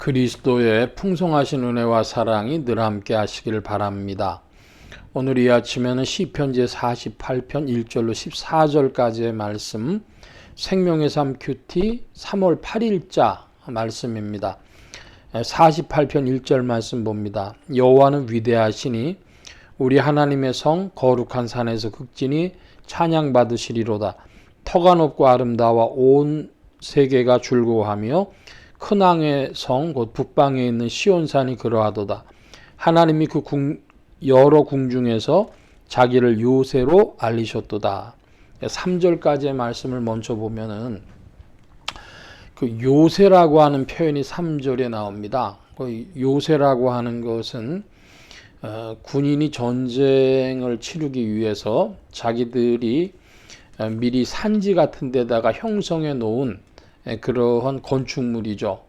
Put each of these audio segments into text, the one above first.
그리스도의 풍성하신 은혜와 사랑이 늘 함께 하시길 바랍니다. 오늘 이 아침에는 시편 제48편 1절로 14절까지의 말씀, 생명의 삶 큐티 3월 8일자 말씀입니다. 48편 1절 말씀 봅니다. 여호와는 위대하시니 우리 하나님의 성 거룩한 산에서 극진히 찬양받으시리로다. 터가 높고 아름다워 온 세계가 즐거워하며 큰 왕의 성 곧 북방에 있는 시온산이 그러하도다. 하나님이 그 여러 궁중에서 자기를 요새로 알리셨도다. 3절까지의 말씀을 먼저 보면은 그 요새라고 하는 표현이 3절에 나옵니다. 그 요새라고 하는 것은 군인이 전쟁을 치르기 위해서 자기들이 미리 산지 같은 데다가 형성해 놓은 그러한 건축물이죠.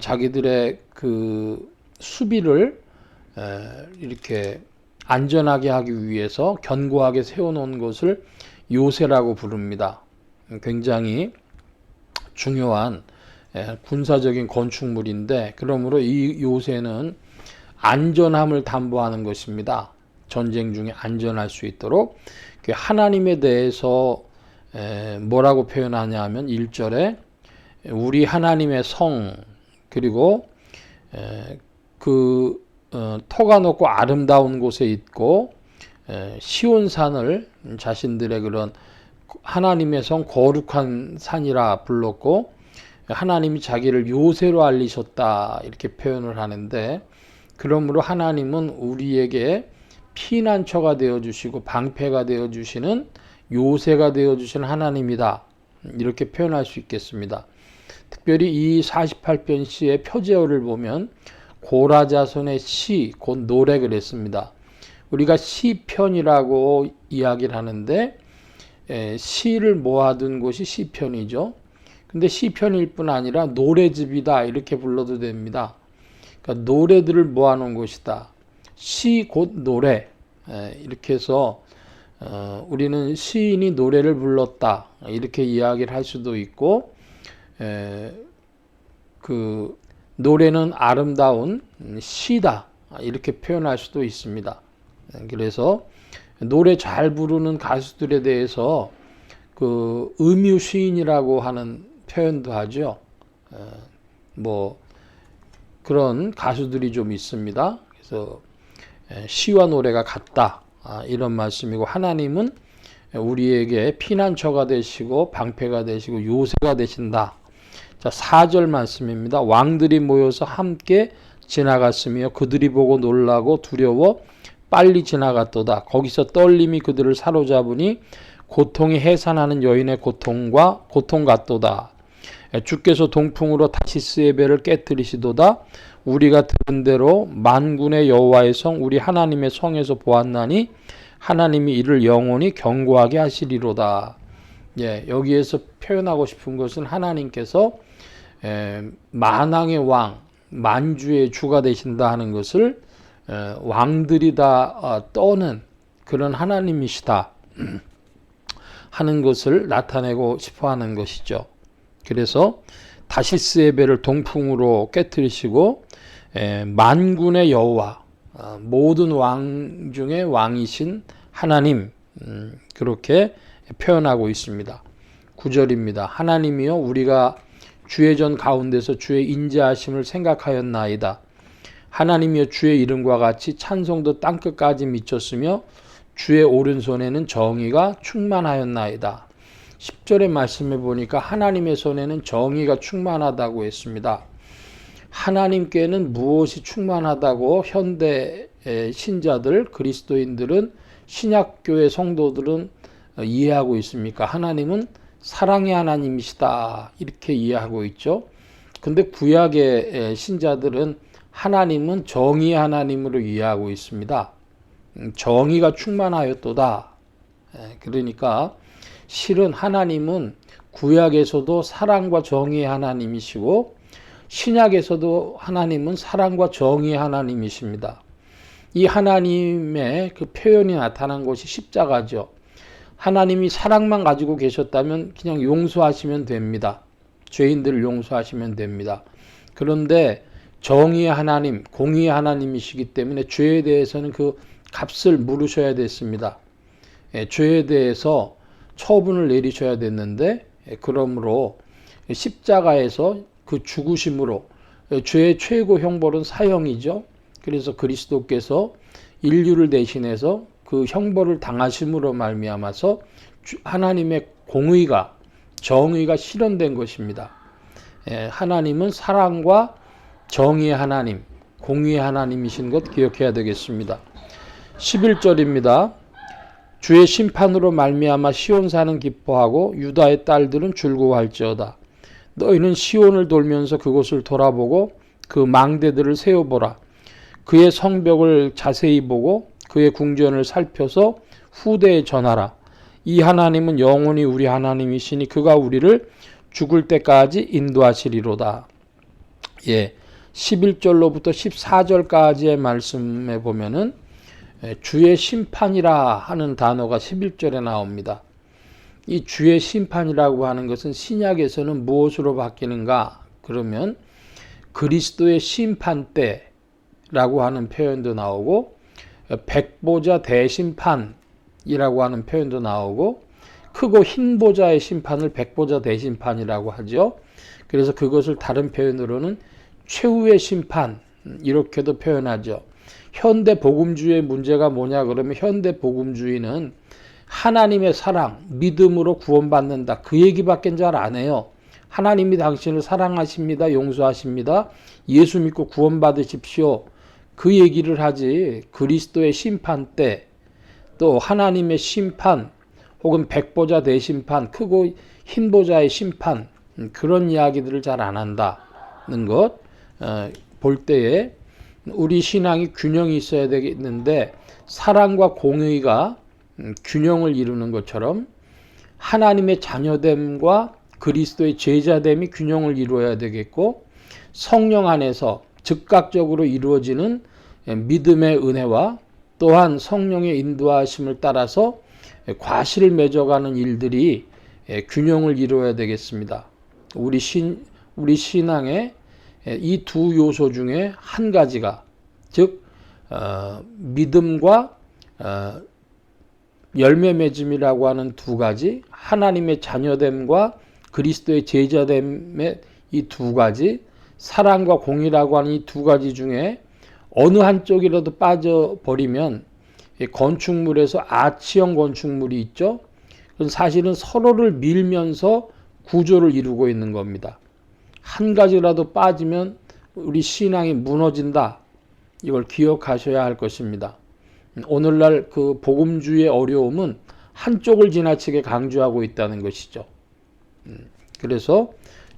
자기들의 그 수비를 이렇게 안전하게 하기 위해서 견고하게 세워놓은 것을 요새라고 부릅니다. 굉장히 중요한 군사적인 건축물인데, 그러므로 이 요새는 안전함을 담보하는 것입니다. 전쟁 중에 안전할 수 있도록. 하나님에 대해서 뭐라고 표현하냐 하면 1절에 우리 하나님의 성, 그리고 터가 높고 아름다운 곳에 있고 시온산을 자신들의 그런 하나님의 성 거룩한 산이라 불렀고, 하나님이 자기를 요새로 알리셨다 이렇게 표현을 하는데, 그러므로 하나님은 우리에게 피난처가 되어주시고 방패가 되어주시는 요새가 되어주신 하나님이다 이렇게 표현할 수 있겠습니다. 특별히 이 48편 시의 표제어를 보면 고라자손의 시, 곧 노래 그랬습니다. 우리가 시편이라고 이야기를 하는데 시를 모아둔 곳이 시편이죠. 근데 시편일 뿐 아니라 노래집이다 이렇게 불러도 됩니다. 그러니까 노래들을 모아놓은 곳이다. 시 곧 노래, 이렇게 해서 우리는 시인이 노래를 불렀다 이렇게 이야기를 할 수도 있고, 그 노래는 아름다운 시다 이렇게 표현할 수도 있습니다. 그래서 노래 잘 부르는 가수들에 대해서 그 음유 시인이라고 하는 표현도 하죠. 뭐 그런 가수들이 좀 있습니다. 그래서 시와 노래가 같다 이런 말씀이고, 하나님은 우리에게 피난처가 되시고 방패가 되시고 요새가 되신다. 자, 4절 말씀입니다. 왕들이 모여서 함께 지나갔으며 그들이 보고 놀라고 두려워 빨리 지나갔도다. 거기서 떨림이 그들을 사로잡으니 고통이 해산하는 여인의 고통 같도다. 주께서 동풍으로 다시스의 배를 깨뜨리시도다. 우리가 들은 대로 만군의 여호와의 성 우리 하나님의 성에서 보았나니 하나님이 이를 영원히 견고하게 하시리로다. 여기에서 표현하고 싶은 것은 하나님께서 만왕의 왕, 만주의 주가 되신다 하는 것을 왕들이 다 떠는 그런 하나님이시다 하는 것을 나타내고 싶어 하는 것이죠. 그래서 다시스의 배를 동풍으로 깨뜨리시고 만군의 여호와, 모든 왕 중에 왕이신 하나님, 그렇게 표현하고 있습니다. 9절입니다. 하나님이여 우리가 주의 전 가운데서 주의 인자하심을 생각하였나이다. 하나님이여 주의 이름과 같이 찬송도 땅끝까지 미쳤으며 주의 오른손에는 정의가 충만하였나이다. 10절의 말씀에 보니까 하나님의 손에는 정의가 충만하다고 했습니다. 하나님께는 무엇이 충만하다고 현대 신자들, 그리스도인들은, 신약교회 성도들은 이해하고 있습니까? 하나님은 사랑의 하나님이시다 이렇게 이해하고 있죠. 근데 구약의 신자들은 하나님은 정의의 하나님으로 이해하고 있습니다. 정의가 충만하였도다. 그러니까 실은 하나님은 구약에서도 사랑과 정의의 하나님이시고 신약에서도 하나님은 사랑과 정의의 하나님이십니다. 이 하나님의 그 표현이 나타난 것이 십자가죠. 하나님이 사랑만 가지고 계셨다면 그냥 용서하시면 됩니다. 죄인들을 용서하시면 됩니다. 그런데 정의의 하나님, 공의의 하나님이시기 때문에 죄에 대해서는 그 값을 물으셔야 됐습니다. 죄에 대해서 처분을 내리셔야 됐는데, 그러므로 십자가에서 그 죽으심으로 죄의 최고 형벌은 사형이죠. 그래서 그리스도께서 인류를 대신해서 그 형벌을 당하심으로 말미암아서 하나님의 공의가, 정의가 실현된 것입니다. 하나님은 사랑과 정의의 하나님, 공의의 하나님이신 것 기억해야 되겠습니다. 11절입니다. 주의 심판으로 말미암아 시온 산은 기뻐하고 유다의 딸들은 즐거워할지어다. 너희는 시온을 돌면서 그곳을 돌아보고 그 망대들을 세어보라. 그의 성벽을 자세히 보고 그의 궁전을 살펴서 후대에 전하라. 이 하나님은 영원히 우리 하나님이시니 그가 우리를 죽을 때까지 인도하시리로다. 11절로부터 14절까지의 말씀에 보면은 주의 심판이라 하는 단어가 11절에 나옵니다. 이 주의 심판이라고 하는 것은 신약에서는 무엇으로 바뀌는가? 그러면 그리스도의 심판 때라고 하는 표현도 나오고 백보자 대심판이라고 하는 표현도 나오고 크고 흰 보자의 심판을 백보자 대심판이라고 하죠. 그래서 그것을 다른 표현으로는 최후의 심판 이렇게도 표현하죠. 현대 복음주의의 문제가 뭐냐 그러면 현대 복음주의는 하나님의 사랑, 믿음으로 구원받는다. 그 얘기밖에 잘 안 해요. 하나님이 당신을 사랑하십니다. 용서하십니다. 예수 믿고 구원받으십시오. 그 얘기를 하지 그리스도의 심판 때 또 하나님의 심판 혹은 백보자 대심판, 크고 흰 보자의 심판 그런 이야기들을 잘 안 한다는 것 볼 때에 우리 신앙이 균형이 있어야 되겠는데 사랑과 공의가 균형을 이루는 것처럼 하나님의 자녀됨과 그리스도의 제자됨이 균형을 이루어야 되겠고 성령 안에서 즉각적으로 이루어지는 믿음의 은혜와 또한 성령의 인도하심을 따라서 과실을 맺어가는 일들이 균형을 이루어야 되겠습니다. 우리 신앙의 이 두 요소 중에 한 가지가 즉 믿음과 열매 맺음이라고 하는 두 가지, 하나님의 자녀됨과 그리스도의 제자됨의 이 두 가지, 사랑과 공의라고 하는 이 두 가지 중에 어느 한쪽이라도 빠져버리면 건축물에서 아치형 건축물이 있죠. 그건 사실은 서로를 밀면서 구조를 이루고 있는 겁니다. 한 가지라도 빠지면 우리 신앙이 무너진다. 이걸 기억하셔야 할 것입니다. 오늘날 그 복음주의의 어려움은 한쪽을 지나치게 강조하고 있다는 것이죠. 그래서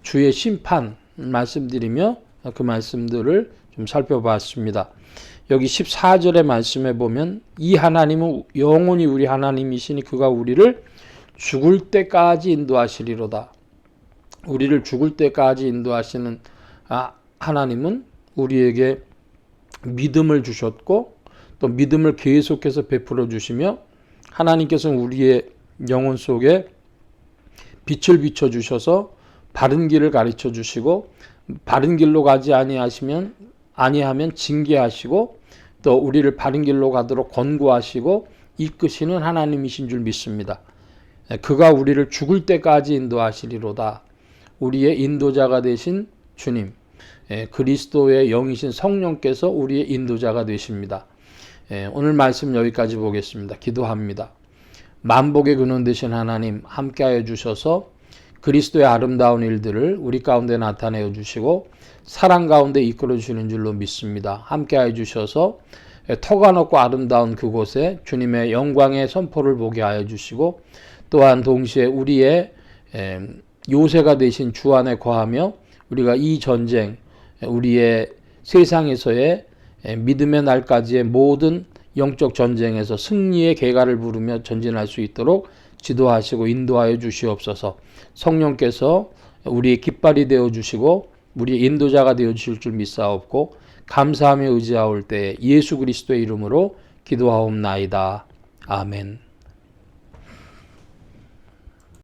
주의 심판 말씀드리며 그 말씀들을 좀 살펴봤습니다. 여기 14절의 말씀에 보면 이 하나님은 영원히 우리 하나님이시니 그가 우리를 죽을 때까지 인도하시리로다. 우리를 죽을 때까지 인도하시는 하나님은 우리에게 믿음을 주셨고 또 믿음을 계속해서 베풀어 주시며 하나님께서는 우리의 영혼 속에 빛을 비춰 주셔서 바른 길을 가르쳐 주시고 바른 길로 가지 아니하면 징계하시고 또 우리를 바른 길로 가도록 권고하시고 이끄시는 하나님이신 줄 믿습니다. 그가 우리를 죽을 때까지 인도하시리로다. 우리의 인도자가 되신 주님, 그리스도의 영이신 성령께서 우리의 인도자가 되십니다. 오늘 말씀 여기까지 보겠습니다. 기도합니다. 만복의 근원 되신 하나님 함께하여 주셔서 그리스도의 아름다운 일들을 우리 가운데 나타내어 주시고 사랑 가운데 이끌어 주시는 줄로 믿습니다. 함께하여 주셔서 터가 높고 아름다운 그곳에 주님의 영광의 선포를 보게 하여 주시고 또한 동시에 우리의 요새가 되신 주 안에 거하며 우리가 이 전쟁, 우리의 세상에서의 믿음의 날까지의 모든 영적 전쟁에서 승리의 계가를 부르며 전진할 수 있도록 지도하시고 인도하여 주시옵소서. 성령께서 우리의 깃발이 되어 주시고 우리의 인도자가 되어 주실 줄 믿사옵고 감사하며 의지하올 때 예수 그리스도의 이름으로 기도하옵나이다. 아멘.